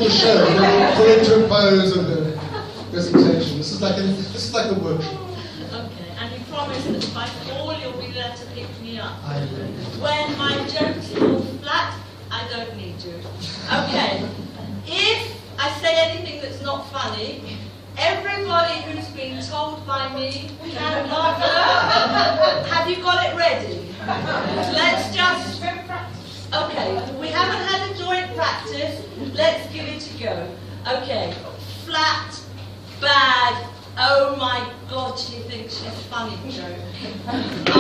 the show. We'll put into a pose of the presentation. This is like a workshop. Okay, and you promise that if I fall, you'll be there to pick me up. I will. When my jokes fall flat, I don't need you. Okay. If I say anything that's not funny, everybody who's been told by me can laugh at. Have you got it ready? Let's just... Okay, we haven't had a joint practice. Let's give it a go. Okay, flat, bad, oh my God, she thinks she's funny joke. After 3.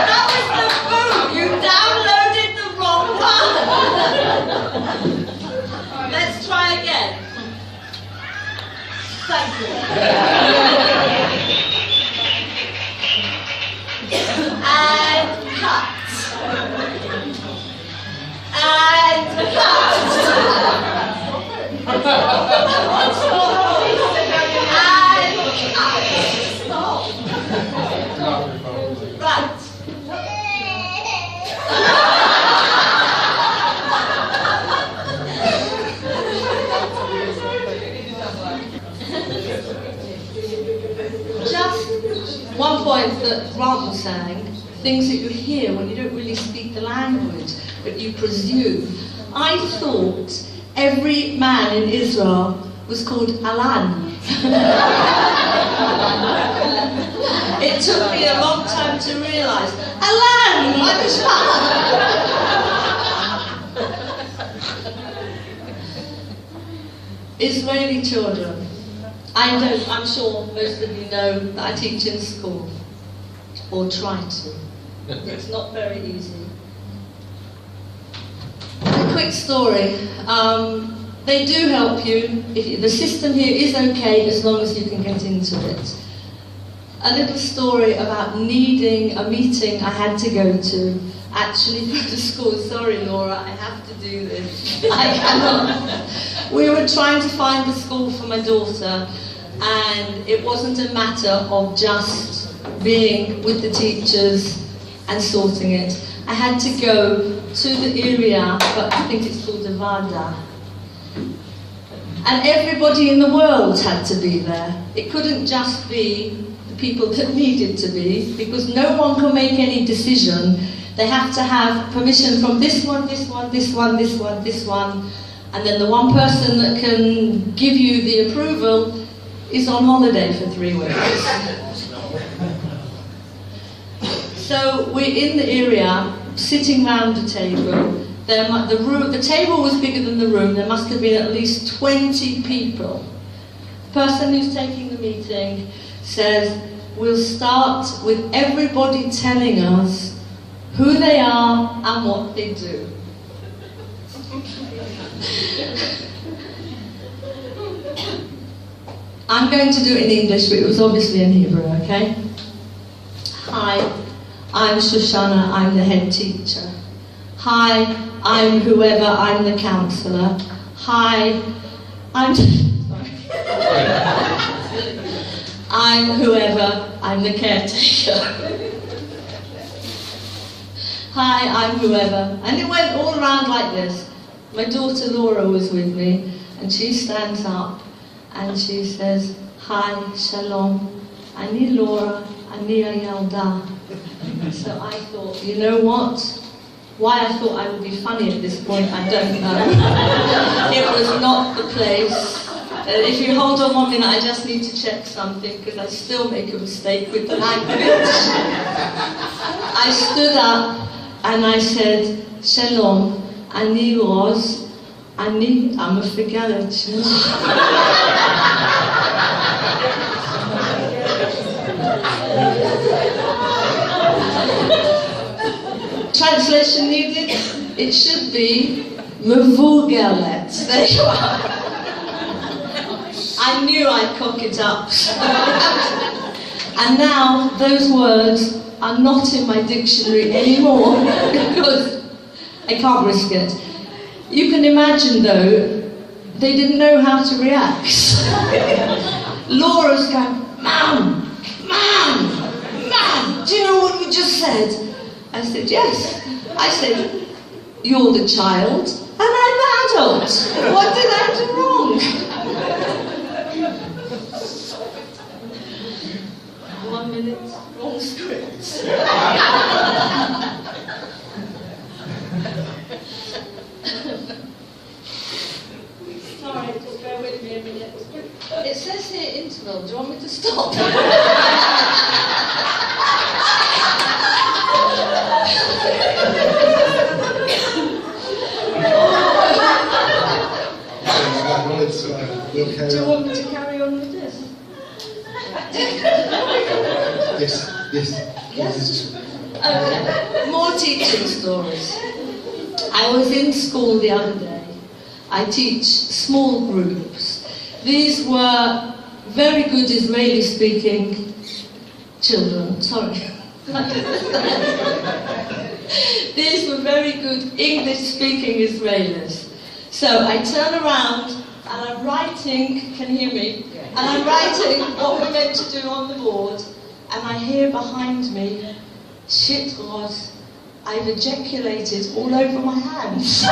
That was the boom. You downloaded the wrong one. Let's try again. Thank you. And cut. And cut. And cut. Right. Just one point that Grant was saying, things that you hear when you don't really speak the language, but you presume. I thought every man in Israel was called Alan. It took me a long time to realise, Alan, like a Israeli children. I'm sure most of you know that I teach in school, or try to. It's not very easy. A quick story. They do help you. The system here is okay as long as you can get into it. A little story about needing a meeting I had to go to. Actually go to school. Sorry, Laura, I have to do this. I cannot. We were trying to find a school for my daughter, and it wasn't a matter of just being with the teachers and sorting it. I had to go to the area, but I think it's called the Vada. And everybody in the world had to be there. It couldn't just be the people that needed to be, because no one can make any decision. They have to have permission from this one, this one, this one, this one, this one, and then the one person that can give you the approval is on holiday for 3 weeks. So we're in the area, sitting round the table. The table was bigger than the room. There must have been at least 20 people. The person who's taking the meeting says, we'll start with everybody telling us who they are and what they do. I'm going to do it in English, but it was obviously in Hebrew, okay? Hi, I'm Shoshana, I'm the head teacher. Hi, I'm whoever, I'm the counsellor. Hi, I'm... Sorry. I'm whoever, I'm the caretaker. Hi, I'm whoever. And it went all around like this. My daughter Laura was with me, and she stands up and she says, hi, shalom, ani Laura, ani Ayalda. So I thought, you know what? Why I thought I would be funny at this point, I don't know. It was not the place. If you hold on 1 minute, I just need to check something, because I still make a mistake with the language. I stood up and I said, shalom, ani Roz, ani, I'm a figure, Translation needed? It should be Mevugelet. There you are. I knew I'd cock it up. And now those words are not in my dictionary anymore because I can't risk it. You can imagine though, they didn't know how to react. Laura's going, Mum, Mum, Mum, do you know what you just said? I said, yes. I said, You're the child, and I'm the adult. What did I do wrong? 1 minute, wrong script. Sorry, just bear with me a minute. It says here interval. Do you want me to stop? Do you want me to carry on with this? Yes. Yes? Okay. More teaching stories. I was in school the other day. I teach small groups. These were very good Israeli-speaking children. Sorry. These were very good English-speaking Israelis. So I turn around and I'm writing, can you hear me? And I'm writing what we're meant to do on the board, and I hear behind me, shit, Roz, I've ejaculated all over my hands.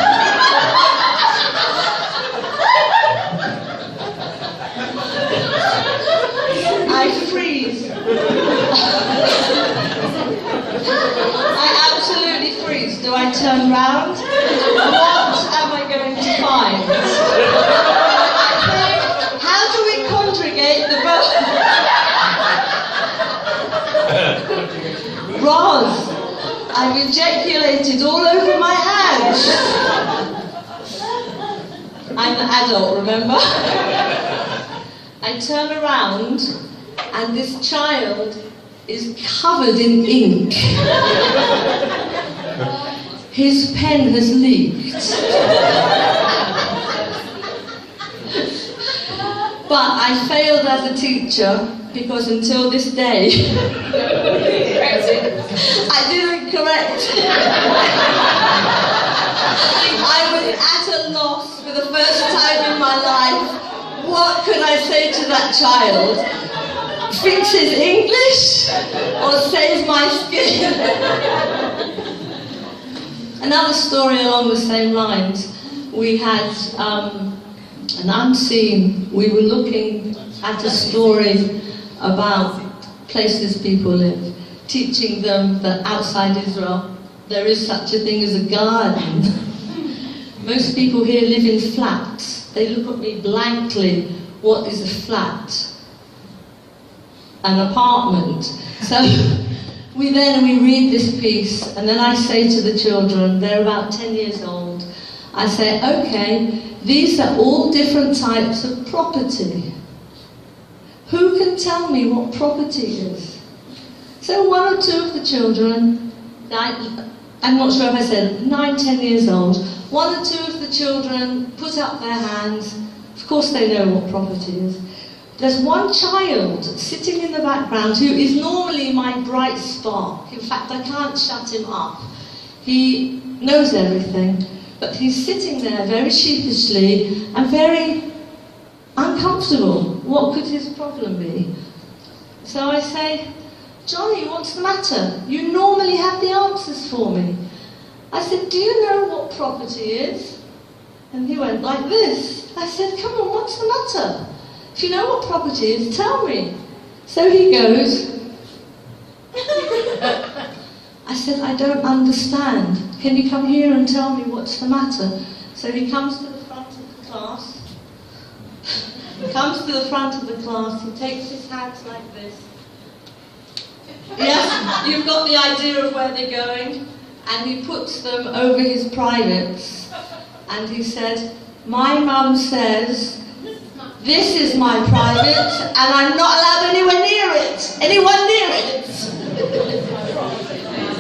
I freeze. I absolutely freeze. Do I turn round? What am I going to find? How do we conjugate the verb? Roz, I've ejaculated all over my hands. I'm an adult, remember? I turn around and this child is covered in ink. His pen has leaked. But I failed as a teacher because until this day, I didn't correct. I was at a loss for the first time in my life. What could I say to that child? Fix his English or save my skin? Another story along the same lines. We had an unseen, we were looking at a story about places people live, teaching them that outside Israel there is such a thing as a garden. Most people here live in flats. They look at me blankly. What is a flat? An apartment. So we read this piece, and then I say to the children, they're about 10 years old, I say, okay, these are all different types of property. Who can tell me what property is? So 1 or 2 of the children, I'm not sure if I said 9, 10 years old, 1 or 2 of the children put up their hands. Of course they know what property is. There's one child sitting in the background who is normally my bright spark. In fact, I can't shut him up. He knows everything, but he's sitting there very sheepishly and very uncomfortable. What could his problem be? So I say, Johnny, what's the matter? You normally have the answers for me. I said, do you know what property is? And he went like this. I said, come on, what's the matter? If you know what property is, tell me. So he goes. I said, I don't understand. Can you come here and tell me what's the matter? So he comes to the front of the class. He comes to the front of the class. He takes his hands like this. Yes, you've got the idea of where they're going. And he puts them over his privates. And he said, my mum says, this is my private, and I'm not allowed anywhere near it. Anyone near it?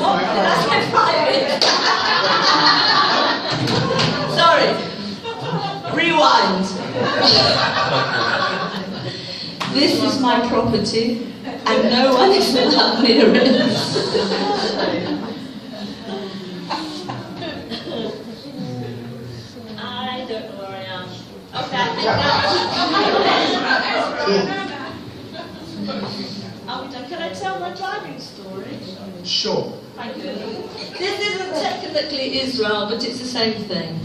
What? That's my private. Sorry. Rewind. This is my property, and no one is allowed near it. I don't know where I am. Okay. Are we done? Can I tell my driving story? Sure. Thank you. This isn't technically Israel, but it's the same thing.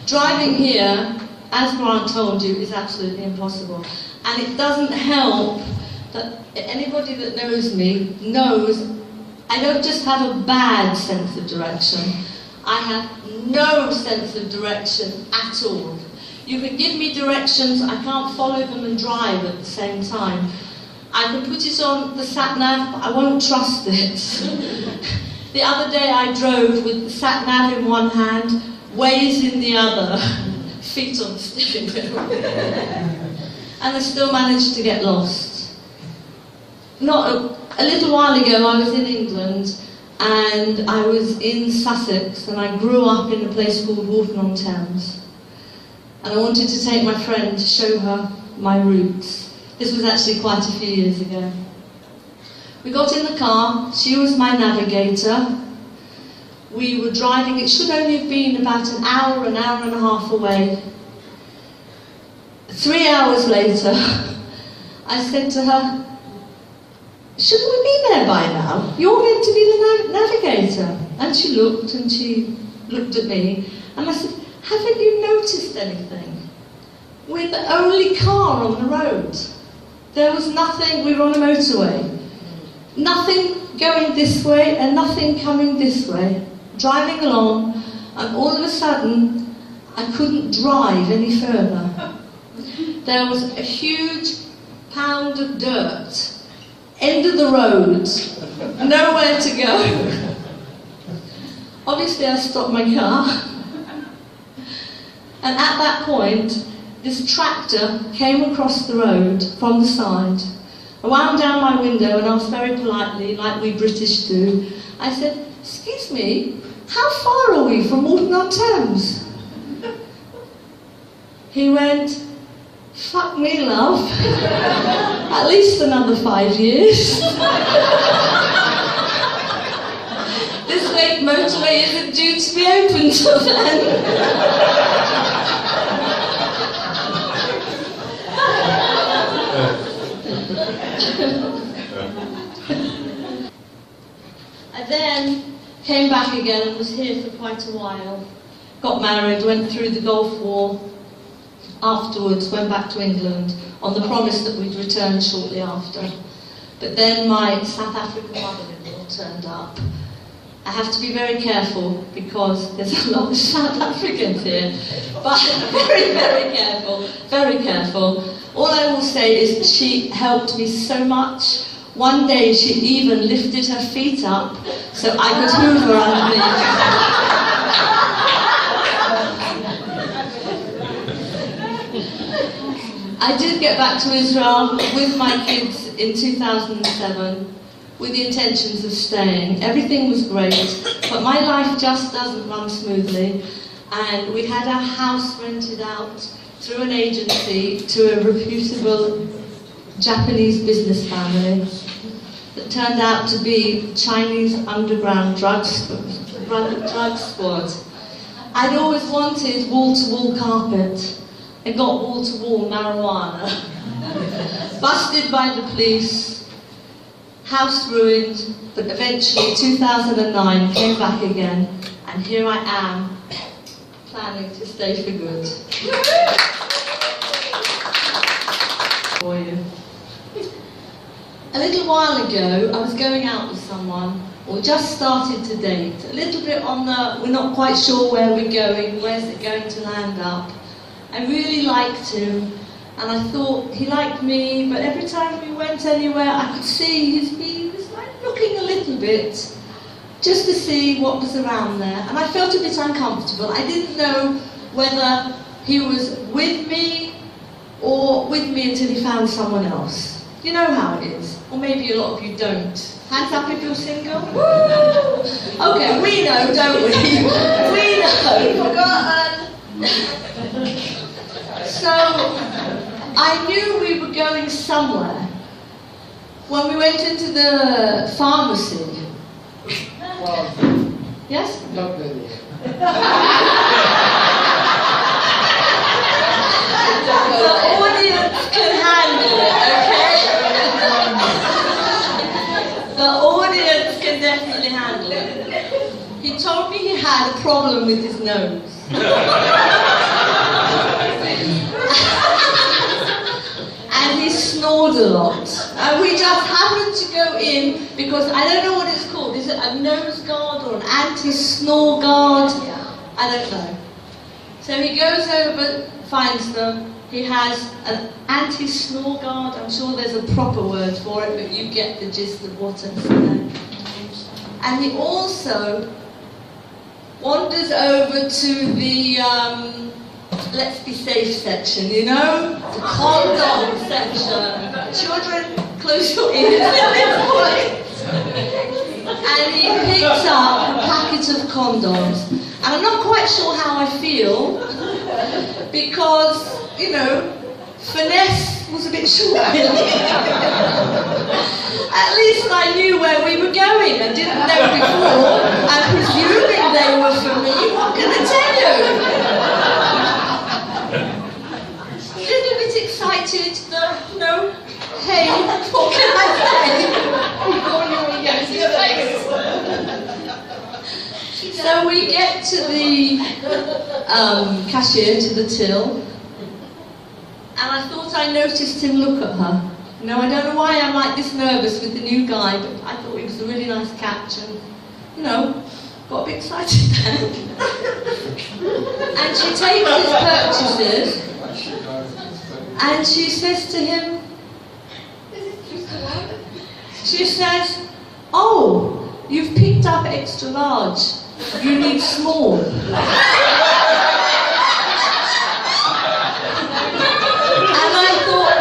Driving here, as Grant told you, is absolutely impossible. And it doesn't help that anybody that knows me knows I don't just have a bad sense of direction. I have no sense of direction at all. You can give me directions, I can't follow them and drive at the same time. I can put it on the sat-nav, but I won't trust it. The other day I drove with the sat-nav in one hand, Waze in the other, feet on the steering wheel. And I still managed to get lost. A little while ago I was in England, and I was in Sussex, and I grew up in a place called Walton-on-Thames. And I wanted to take my friend to show her my roots. This was actually quite a few years ago. We got in the car, she was my navigator. We were driving, it should only have been about an hour and a half away. 3 hours later, I said to her, shouldn't we be there by now? You're meant to be the navigator. And she looked at me, and I said, haven't you noticed anything? We're the only car on the road. There was nothing, we were on a motorway. Nothing going this way and nothing coming this way. Driving along, and all of a sudden, I couldn't drive any further. There was a huge pound of dirt. End of the road, nowhere to go. Obviously I stopped my car, and at that point this tractor came across the road from the side. I wound down my window and asked very politely, like we British do, I said, excuse me, how far are we from Walton-on-Thames? He went, fuck me, love. At least another 5 years. This motorway isn't due to be open till then. I then came back again and was here for quite a while. Got married, went through the Gulf War. Afterwards, went back to England on the promise that we'd return shortly after. But then my South African mother-in-law turned up. I have to be very careful because there's a lot of South Africans here. But very, very careful, very careful. All I will say is she helped me so much. One day she even lifted her feet up so I could hoover underneath. I did get back to Israel with my kids in 2007 with the intentions of staying. Everything was great, but my life just doesn't run smoothly. And we had our house rented out through an agency to a reputable Japanese business family that turned out to be Chinese underground drug squad. I'd always wanted wall-to-wall carpet. I got wall-to-wall marijuana. Busted by the police, house ruined, but eventually 2009 came back again, and here I am, planning to stay for good. For you. A little while ago, I was going out with someone, or just started to date, a little bit on the, we're not quite sure where we're going, where's it going to land up. I really liked him, and I thought he liked me, but every time we went anywhere, I could see he was like looking a little bit, just to see what was around there. And I felt a bit uncomfortable. I didn't know whether he was with me or with me until he found someone else. You know how it is, or maybe a lot of you don't. Hands up if you're single. Woo! Okay, we know, don't we? We know. Forgotten. So, I knew we were going somewhere when we went into the pharmacy. Well, Yes? not really. The audience can handle it, okay? The audience can definitely handle it. had a problem with his nose. And he snored a lot. And we just happened to go in because I don't know what it's called. Is it a nose guard or an anti-snore guard? I don't know. So he goes over, finds them. He has an anti-snore guard. I'm sure there's a proper word for it, but you get the gist of what I'm saying. And he also wanders over to the let's be safe section, you know? The condom section. Children, close your ears at this point. And he picks up a packet of condoms. And I'm not quite sure how I feel, because, you know, finesse was a bit short. At least I knew where we were going. I didn't know before. I'm presuming they were for me. What can I tell you? A little bit excited, though, no. Hey, what can I say? So we get to the cashier, to the till, and I thought I noticed him look at her. No, I don't know why I'm like this nervous with the new guy, but I thought he was a really nice catch, and, you know, got a bit excited then. And she takes his purchases, and she says to him, she says, "Oh, you've picked up extra large. You need small." And I thought,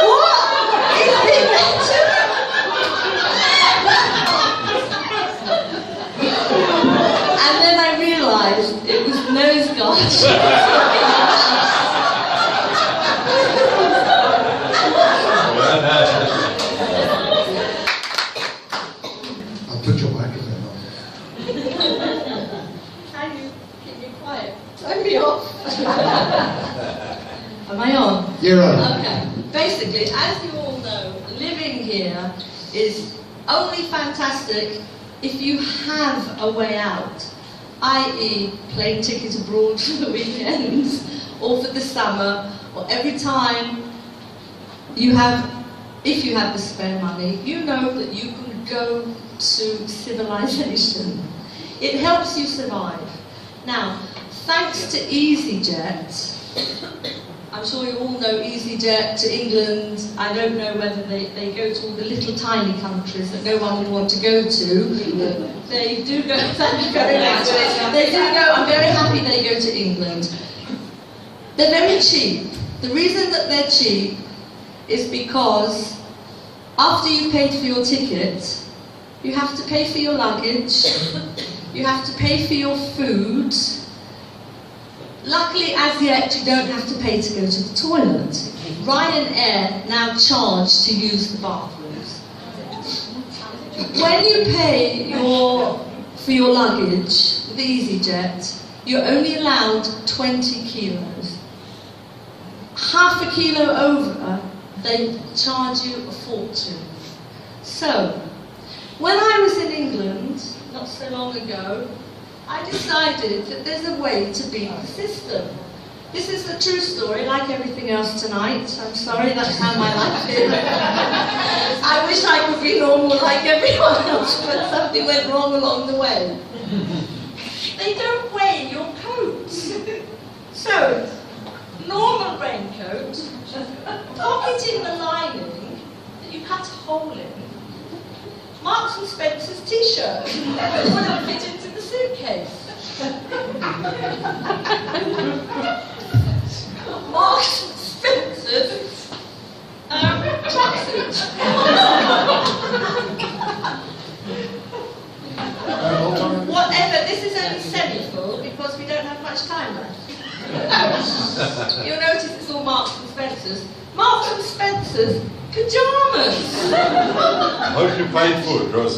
what? Is it better? And then I realised it was nose guard. I'll put your microphone on. Can you keep me quiet? Turn me off. Am I on? You're on. Okay. Basically, as you all know, living here is only fantastic if you have a way out, i.e. plane ticket abroad for the weekends, or for the summer, or every time you have, if you have the spare money, you know that you can go to civilization. It helps you survive. Now, thanks to EasyJet, I'm sure you all know EasyJet to England. I don't know whether they go to all the little tiny countries that no one would want to go to. They do go, thank you very much. They do go, I'm very happy they go to England. They're very cheap. The reason that they're cheap is because after you've paid for your ticket, you have to pay for your luggage, you have to pay for your food. Luckily, as yet, you don't have to pay to go to the toilet. Ryanair now charge to use the bathrooms. When you pay for your luggage with EasyJet, you're only allowed 20 kilos. Half a kilo over, they charge you a fortune. So, when I was in England, not so long ago, I decided that there's a way to beat the system. This is a true story, like everything else tonight. I'm sorry, that's how my life is. I wish I could be normal like everyone else, but something went wrong along the way. They don't weigh your coats. So, normal raincoat, pocket in the lining that you cut a hole in, Marks and Spencer's t-shirt wouldn't fit into the suitcase. Marks and Spencer's tracksuit. Whatever, this is only semi-full because we don't have much time left. You'll notice it's all Marks and Spencer's. Marks and Spencer's pyjamas. Hope you paid for it, Roz.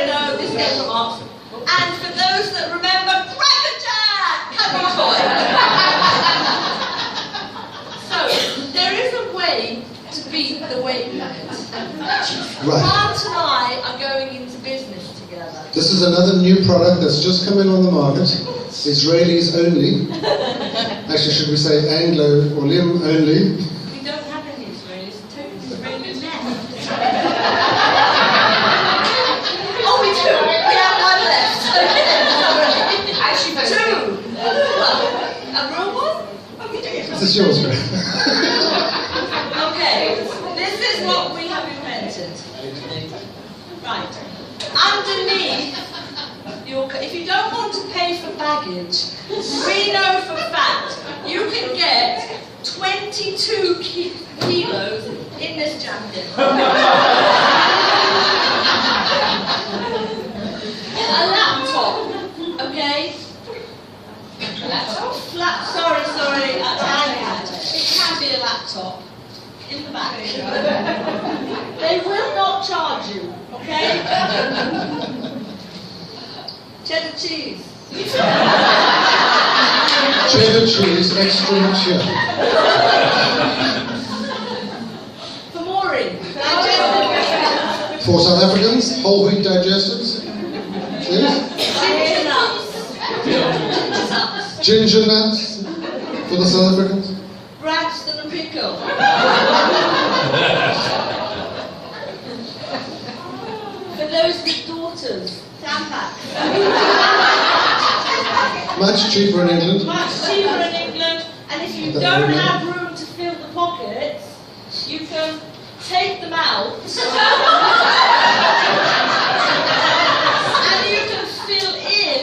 No, this came from Marks. And for those that remember, Cracker Jack! Happy toy! So, there is a way to beat the weight limit. Right. Grant and I are going into business together. This is is another new product that's just come in on the market. Israelis only. Actually, should we say Anglo or Lim only? We don't have any Israelis. Totally Israeli men. Oh, we do. We have one left. Actually, two. A real one? This is yours, Graham. Okay. This is what we have invented. Right. Underneath, if you don't want to pay for baggage, we know for a fact you can get 22 kilos in this jacket. A laptop, okay? Sorry, iPad. It can be a laptop. In the back. They will not charge you, okay? Cheddar cheese. Cheddar cheese, extra mature. For Maureen. For South Africans, whole wheat digestives. Yes. Ginger nuts. Ginger nuts for the South Africans. Braxton and pickle. For those with daughters, Tampax. Much cheaper in England. Much cheaper in England, and if you don't have room to fill the pockets, you can take them out and you can fill in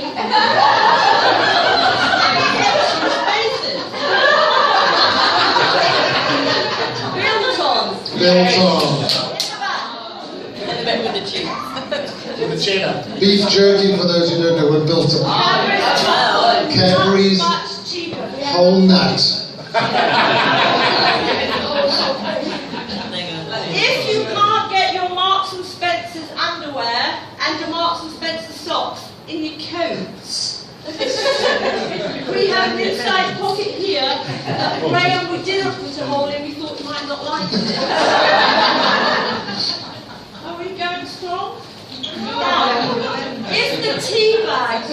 extra spaces. Biltong. With the cheese. With the cheddar. Beef jerky, for those who don't know what biltong. Cadbury's Much cheaper. whole nut. If you can't get your Marks and Spencer's underwear and your Marks and Spencer socks in your coats, we have an inside pocket here that Graham, we didn't put a hole in, we thought you might not like it. Are we going strong? Now, if the tea bags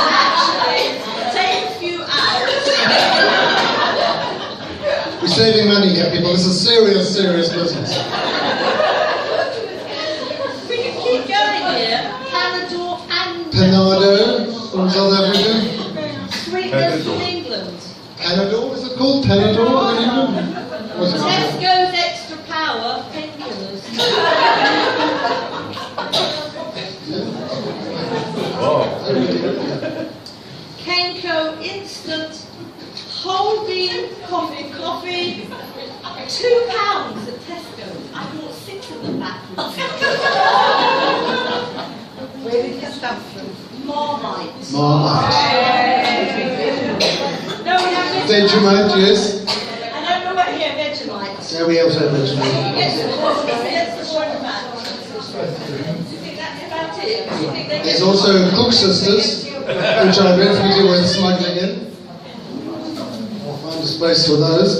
actually take a few out. We're saving money here, people. This is serious, serious business. We can keep going here. Panadol and Panado from South Africa. sweetness from England. Panadol, is it called? Panadol in England? What's it called? Tesco's extra power painkillers. Oh. Kenko instant whole bean coffee. £2 at Tesco's. I bought 6 of them backwards. Where did you get that from? Marmite. Marmite. No, we have Vegemite, yes. I don't know what here, Vegemite. Yeah, we also have Vegemite. Yes, the one back. Do you think that's about it? Do you think they There's get- also Cook Sisters, which are definitely worth smuggling in. I'll find a space for those.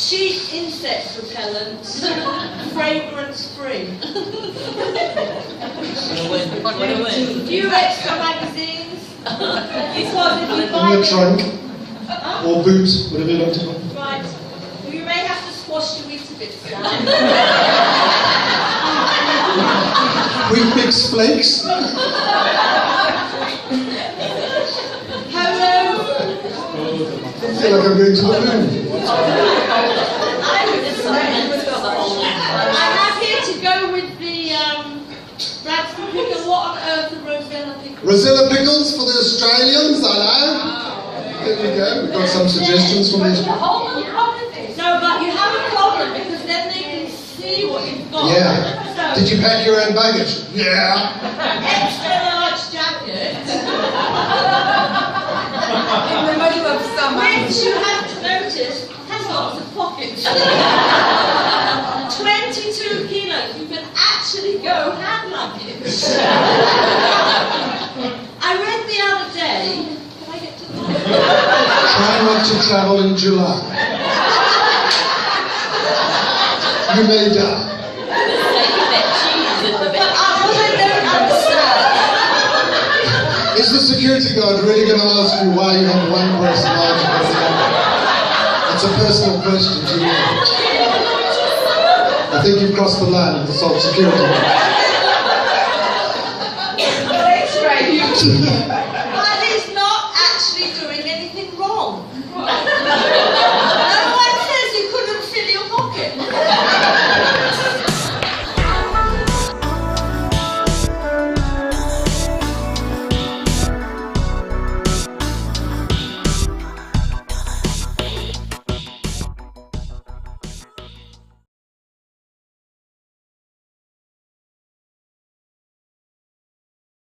Cheap insect repellent, fragrance free. Few extra magazines. Because if you In buy your them, trunk, or boot, whatever you like to call it. right, you may have to squash your Weetabix down. Wheat Mix Flakes. Hello. I feel like I'm going to the moon. I'm happy to go with the Braxton pickle. What on earth are Rosella pickles? Rosella pickles for the Australians, hello. There we go, we've got some suggestions from these. No, but you have a problem because then they can see what you've got. Yeah. So, Did you pack your own baggage? Yeah. extra large jacket, In the middle of summer. which you have to notice has lots of pockets. 22 kilos. You can actually go hand luggage. I read the other day. Can I get to the Try not to travel in July. You may die. cheese in the Is the security guard really going to ask you why you have one breast larger than the other? It's a personal question to you. I think you've crossed the line with the salt security. That's right.